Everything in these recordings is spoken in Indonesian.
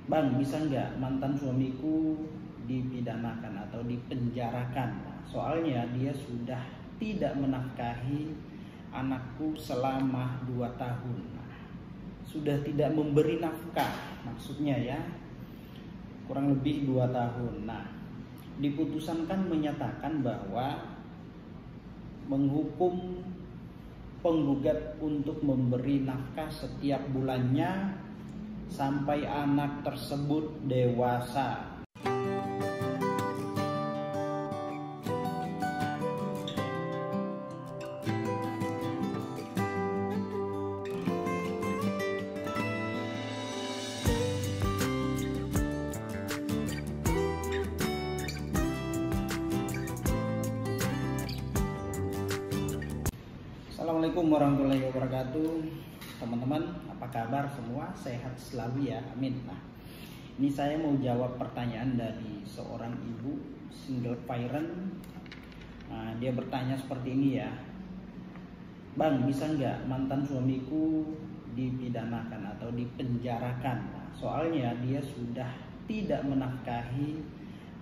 Bang, bisa nggak mantan suamiku dipidanakan atau dipenjarakan? Nah, soalnya dia sudah tidak menafkahi anakku selama 2 tahun. Nah, sudah tidak memberi nafkah, maksudnya ya, kurang lebih 2 tahun. Nah, diputusan kan menyatakan bahwa menghukum penggugat untuk memberi nafkah setiap bulannya sampai anak tersebut dewasa. Assalamualaikum warahmatullahi wabarakatuh. Teman-teman, apa kabar semua? Sehat selalu ya, amin. Nah, ini saya mau jawab pertanyaan dari seorang ibu single parent. Nah, dia bertanya seperti ini ya, Bang, bisa nggak mantan suamiku dipidanakan atau dipenjarakan? Nah, soalnya dia sudah tidak menafkahi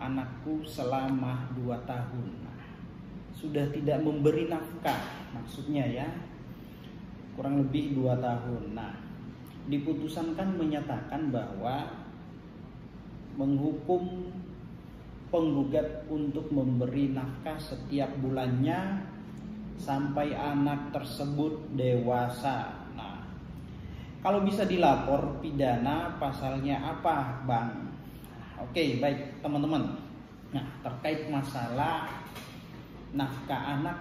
anakku selama 2 tahun. Nah, sudah tidak memberi nafkah, maksudnya ya, kurang lebih 2 tahun. Nah, diputusan kan menyatakan bahwa menghukum penggugat untuk memberi nafkah setiap bulannya sampai anak tersebut dewasa. Nah, kalau bisa dilapor pidana pasalnya apa, Bang? Oke, baik teman-teman. Nah, terkait masalah nafkah anak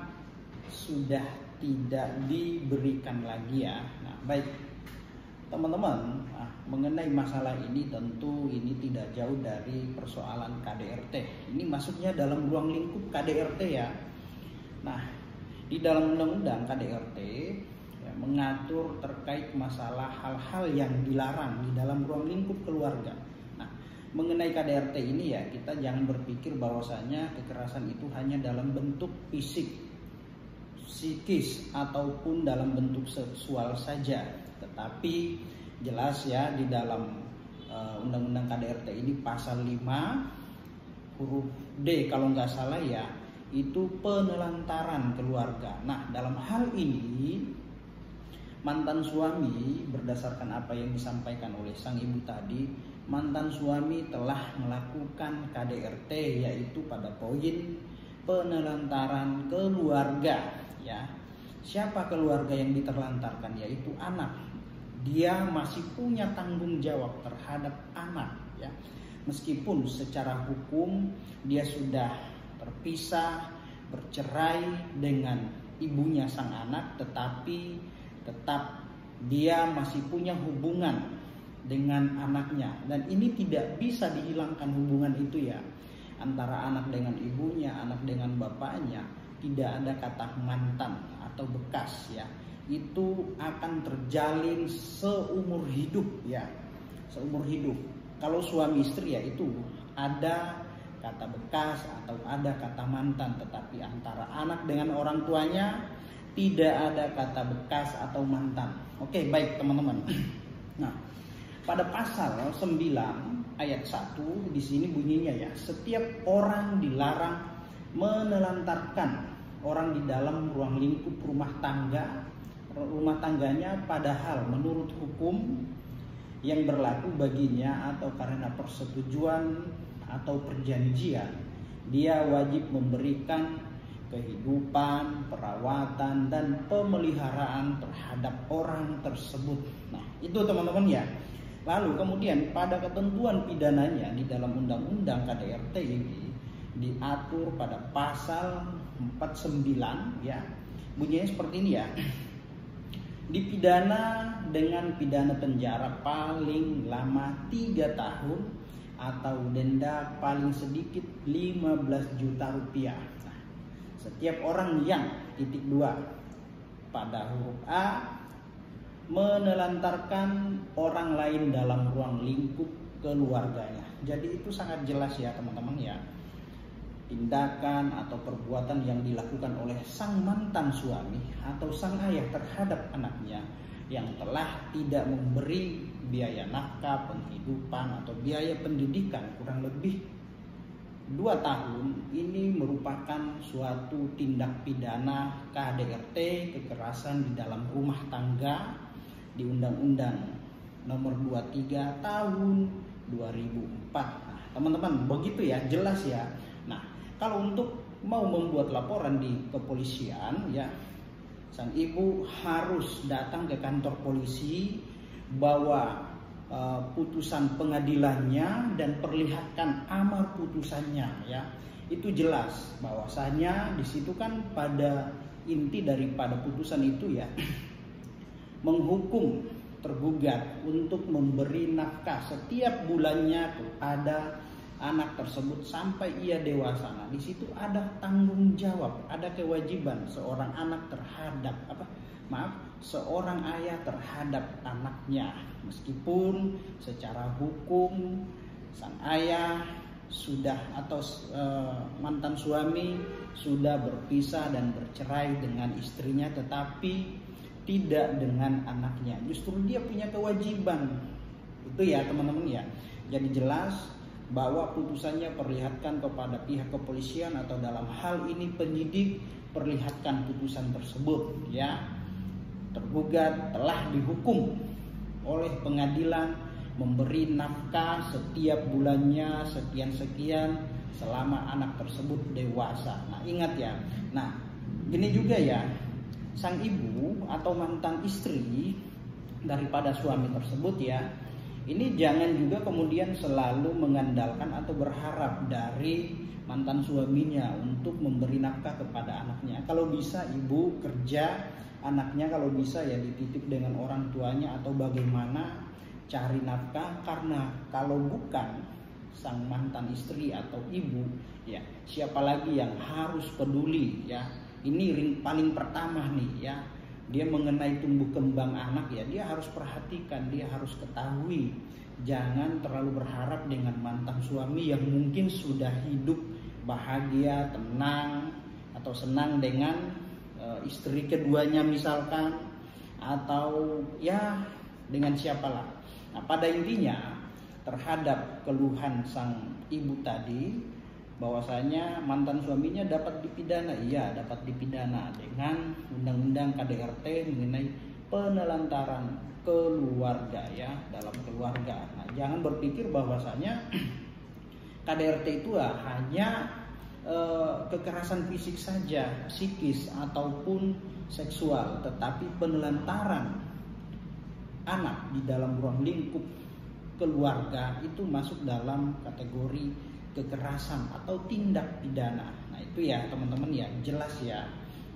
sudah tidak diberikan lagi ya. Nah, baik teman-teman, mengenai masalah ini tentu ini tidak jauh dari persoalan KDRT. Ini masuknya dalam ruang lingkup KDRT ya. Nah, di dalam undang-undang KDRT ya, mengatur terkait masalah hal-hal yang dilarang di dalam ruang lingkup keluarga. Nah, mengenai KDRT ini ya, kita jangan berpikir bahwasanya kekerasan itu hanya dalam bentuk fisik, psikis ataupun dalam bentuk seksual saja, tetapi jelas ya di dalam undang-undang KDRT ini pasal 5 huruf D kalau nggak salah ya, itu penelantaran keluarga. Nah, dalam hal ini mantan suami, berdasarkan apa yang disampaikan oleh sang ibu tadi, mantan suami telah melakukan KDRT yaitu pada poin penelantaran keluarga ya. Siapa keluarga yang diterlantarkan? Yaitu anak. Dia masih punya tanggung jawab terhadap anak ya. Meskipun secara hukum dia sudah terpisah, bercerai dengan ibunya sang anak, tetapi tetap dia masih punya hubungan dengan anaknya, dan ini tidak bisa dihilangkan hubungan itu ya, antara anak dengan ibunya, anak dengan bapaknya. Tidak ada kata mantan atau bekas ya, itu akan terjalin seumur hidup ya, seumur hidup. Kalau suami istri ya itu ada kata bekas atau ada kata mantan, tetapi antara anak dengan orang tuanya tidak ada kata bekas atau mantan. Oke, baik teman-teman. Nah, pada pasal 9 ayat 1 di sini bunyinya ya, setiap orang dilarang menelantarkan orang di dalam ruang lingkup rumah tangganya, padahal menurut hukum yang berlaku baginya atau karena persetujuan atau perjanjian, dia wajib memberikan kehidupan, perawatan, dan pemeliharaan terhadap orang tersebut. Nah, itu teman-teman ya. Lalu kemudian pada ketentuan pidananya di dalam undang-undang KDRT ini diatur pada pasal 49 ya. Bunyinya seperti ini ya. Dipidana dengan pidana penjara paling lama 3 tahun atau denda paling sedikit 15 juta rupiah. Nah, setiap orang yang titik 2 pada huruf A menelantarkan orang lain dalam ruang lingkup keluarganya. Jadi itu sangat jelas ya teman-teman ya. Tindakan atau perbuatan yang dilakukan oleh sang mantan suami atau sang ayah terhadap anaknya yang telah tidak memberi biaya nafkah, penghidupan atau biaya pendidikan kurang lebih 2 tahun, ini merupakan suatu tindak pidana KDRT, kekerasan di dalam rumah tangga, di Undang-Undang Nomor 23 Tahun 2004. Nah, teman-teman, begitu ya, jelas ya. Nah, kalau untuk mau membuat laporan di kepolisian ya, sang ibu harus datang ke kantor polisi, bawa putusan pengadilannya dan perlihatkan amar putusannya ya. Itu jelas bahwasanya di situ kan pada inti daripada putusan itu ya menghukum tergugat untuk memberi nafkah setiap bulannya kepada anak tersebut sampai ia dewasa. Nah, di situ ada tanggung jawab, ada kewajiban seorang anak terhadap seorang ayah terhadap anaknya, meskipun secara hukum sang ayah sudah atau mantan suami sudah berpisah dan bercerai dengan istrinya, tetapi tidak dengan anaknya. Justru dia punya kewajiban itu ya teman-teman ya. Jadi jelas bahwa putusannya perlihatkan kepada pihak kepolisian atau dalam hal ini penyidik, perlihatkan putusan tersebut ya. Tergugat telah dihukum oleh pengadilan memberi nafkah setiap bulannya sekian-sekian selama anak tersebut dewasa. Nah, ingat ya. Nah, gini juga ya, sang ibu atau mantan istri daripada suami tersebut ya, ini jangan juga kemudian selalu mengandalkan atau berharap dari mantan suaminya untuk memberi nafkah kepada anaknya. Kalau bisa ibu kerja, anaknya kalau bisa ya dititip dengan orang tuanya atau bagaimana cari nafkah, karena kalau bukan sang mantan istri atau ibu ya, siapa lagi yang harus peduli ya. Ini paling pertama nih ya, dia mengenai tumbuh kembang anak ya, dia harus perhatikan, dia harus ketahui. Jangan terlalu berharap dengan mantan suami yang mungkin sudah hidup bahagia, tenang atau senang dengan istri keduanya misalkan, atau ya dengan siapalah. Nah, pada intinya terhadap keluhan sang ibu tadi bahwasanya mantan suaminya dapat dipidana, iya dapat dipidana dengan undang-undang KDRT mengenai penelantaran keluarga ya, dalam keluarga. Nah, jangan berpikir bahwasanya KDRT itu hanya kekerasan fisik saja, psikis ataupun seksual, tetapi penelantaran anak di dalam ruang lingkup keluarga itu masuk dalam kategori kekerasan atau tindak pidana. Nah, itu ya teman-teman ya, jelas ya.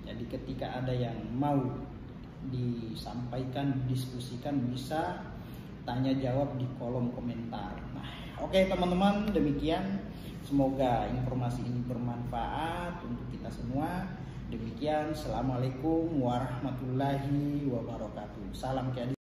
Jadi ketika ada yang mau disampaikan, didiskusikan, bisa tanya jawab di kolom komentar. Nah, oke teman-teman, demikian. Semoga informasi ini bermanfaat untuk kita semua. Demikian, assalamualaikum warahmatullahi wabarakatuh. Salam keadilan.